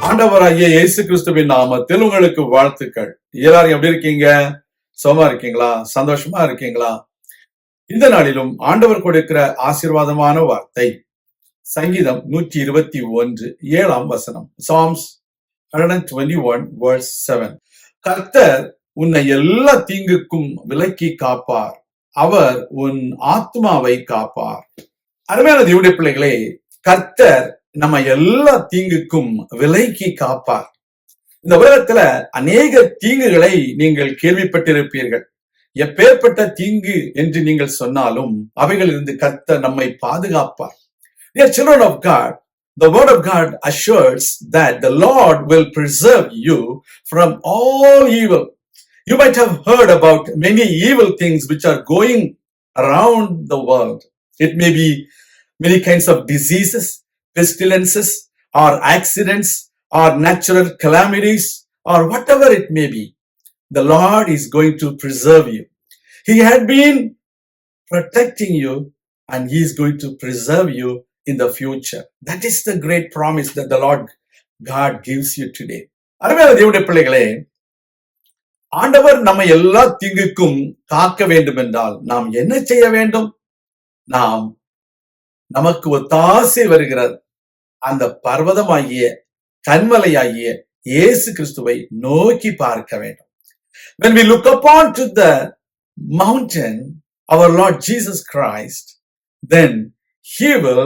ஆண்டவராகிய இயேசு கிறிஸ்துவின் நாமத்தில் உங்களுக்கு வாழ்த்துக்கள். எல்லாரும் எப்படி இருக்கீங்க? சுகமா இருக்கீங்களா? சந்தோஷமா இருக்கீங்களா? இந்த நாளிலும் ஆண்டவர் கொடுக்கிற ஆசீர்வாதமான வார்த்தை சங்கீதம் 121 7ஆம் வசனம். Psalms 121 verse 7. கர்த்தர் உன்னை எல்லா தீங்குக்கும் விலக்கி காப்பார், அவர் உன் ஆத்மாவை காப்பார். அருமையான தேவனுடைய பிள்ளைகளே, கர்த்தர் நம்ம எல்லா தீங்குக்கும் விலக்கி காப்பார். இந்த உலகத்துல அநேக தீங்குகளை நீங்கள் கேள்விப்பட்டிருப்பீர்கள். எப்பேற்பட்ட தீங்கு என்று நீங்கள் சொன்னாலும் அவைகளிலிருந்து கர்த்தர் நம்மை பாதுகாப்பார். Dear children of God, the word of God assures that the Lord will preserve you from all evil. You might have heard about many evil things which are going around the world. It may be many kinds of diseases, pestilences, or accidents, or natural calamities, or whatever it may be. The Lord is going to preserve you. He had been protecting you, and He is going to preserve you in the future. That is the great promise that the Lord God gives you today. அருமையான தேவனுடைய பிள்ளைகளே, ஆண்டவர் நம்ம எல்லா தீங்குக்கும் காக்க வேண்டும் என்றால் நாம் என்ன செய்ய வேண்டும்? நாம் நமக்கு ஒத்தாசை வருகிறார் அந்த பர்வதமாகிய கன்மலையாகிய இயேசு கிறிஸ்துவை நோக்கி பார்க்க வேண்டும். When we look upon to the mountain, our Lord Jesus Christ, then He will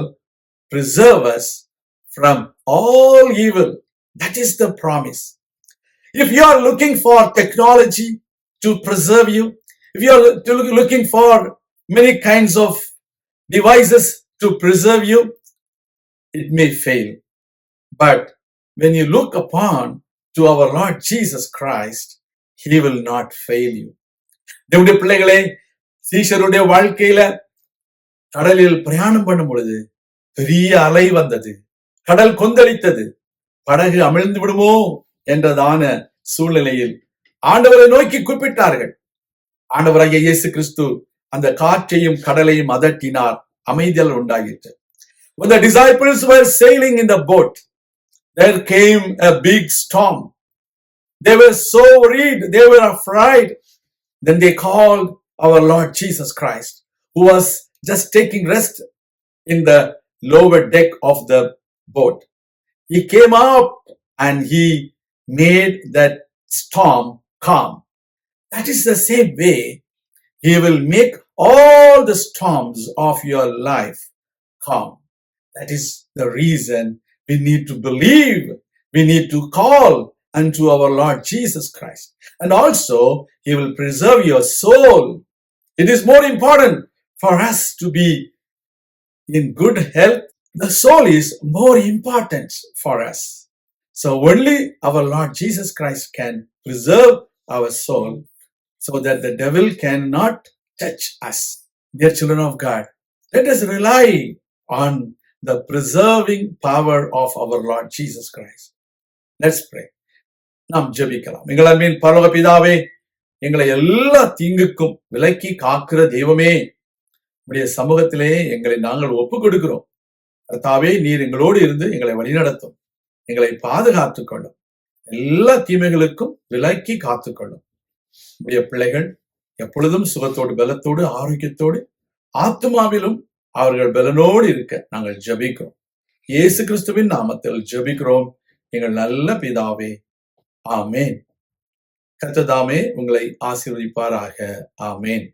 preserve us from all evil. That is the promise. If you are looking for technology to preserve you, if you are looking for many kinds of devices to preserve you, it may fail. But when you look upon to our Lord Jesus Christ, He will not fail you. தேவனுடைய பிள்ளைகளே, சீஷருடைய வாழ்க்கையில கடலில் பிரயாணம் பண்ணும் பொழுது பெரிய அலை வந்தது, கடல் கொந்தளித்தது, படகு அமிழ்ந்து விடுமோ என்றதான சூழ்நிலையில் ஆண்டவரை நோக்கி கூப்பிட்டார்கள். ஆண்டவராகிய இயேசு கிறிஸ்து அந்த காற்றையும் கடலையும் அதட்டினார், அமைதல் உண்டாயிற்று. When the disciples were sailing in the boat, there came a big storm. They were so worried, they were afraid. Then they called our Lord Jesus Christ, who was just taking rest in the lower deck of the boat. He came up and He made that storm calm. That is the same way He will make all the storms of your life calm. That is the reason we need to believe, we need to call unto our Lord Jesus Christ. And also, He will preserve your soul. It is more important for us to be in good health. The soul is more important for us. So only our Lord Jesus Christ can preserve our soul so that the devil cannot touch us. Dear children of God, let us rely on the preserving power of our Lord Jesus Christ. Let's pray. நாம் ஜெபிக்கலாம். எங்கள் அன்பின் பரலோக பிதாவே, எங்களை எல்லா தீங்குக்கும் விலக்கி காக்கிற தெய்வமே, உம்முடைய சமூகத்திலே எங்களை நாங்கள் ஒப்புக் கொடுக்கிறோம். கர்த்தாவே, நீர் எங்களோடு இருந்து எங்களை வழிநடத்தும், எங்களை பாதுகாத்துக் கொள்ளும், எல்லா தீமைகளுக்கும் விலக்கி காத்துக்கொள்ளும். உம்முடைய பிள்ளைகள் எப்பொழுதும் சுகத்தோடு, பலத்தோடு, ஆரோக்கியத்தோடு, ஆத்மாவிலும் அவர்கள் பலனோடு இருக்க நாங்கள் ஜெபிக்கிறோம். இயேசு கிறிஸ்துவின் நாமத்தில் ஜெபிக்கிறோம் எங்கள் நல்ல பிதாவே, ஆமேன். கர்த்தர் தாமே உங்களை ஆசீர்வதிப்பாராக. ஆமேன்.